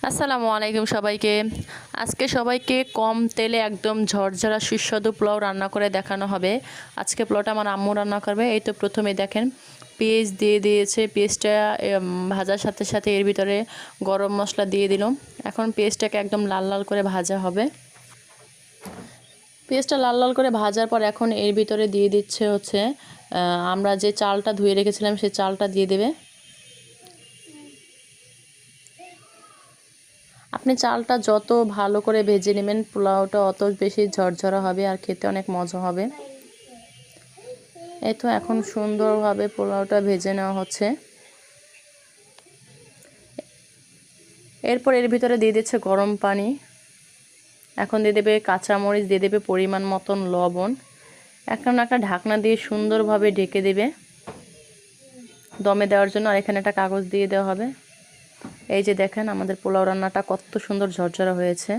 আসসালামু আলাইকুম সবাইকে। আজকে সবাইকে কম তেলে একদম ঝরঝরা সুস্বাদু পোলাও রান্না করে দেখানো হবে। আজকে পোলাওটা আমার আম্মু রান্না করবে। এই তো প্রথমে দেখেন পেঁয়াজ দিয়ে দিয়েছে। পেঁয়াজটা ভাজার সাথে সাথে এর ভিতরে গরম মশলা দিয়ে দিলাম। এখন পেঁয়াজটাকে একদম লাল লাল করে ভাজা হবে। পেঁয়াজটা লাল লাল করে ভাজার পর এখন এর ভিতরে দিয়ে দিচ্ছে হচ্ছে আমরা যে চালটা ধুয়ে রেখেছিলাম সেই চালটা দিয়ে দেবে। আপনি চালটা যত ভালো করে ভেজে নেবেন পোলাওটা অত বেশি ঝরঝরা হবে আর খেতে অনেক মজা হবে। এই তো এখন সুন্দরভাবে পোলাওটা ভেজে নেওয়া হচ্ছে। এরপর এর ভিতরে দিয়ে দিচ্ছে গরম পানি। এখন দিয়ে দেবে কাঁচামরিচ, দিয়ে দেবে পরিমাণ মতন লবণ। এখন একটা ঢাকনা দিয়ে সুন্দরভাবে ঢেকে দেবে দমে দেওয়ার জন্য। আর এখানে একটা কাগজ দিয়ে দেওয়া হবে। এই যে দেখেন আমাদের পোলাও রান্নাটা কত সুন্দর ঝরঝরা হয়েছে।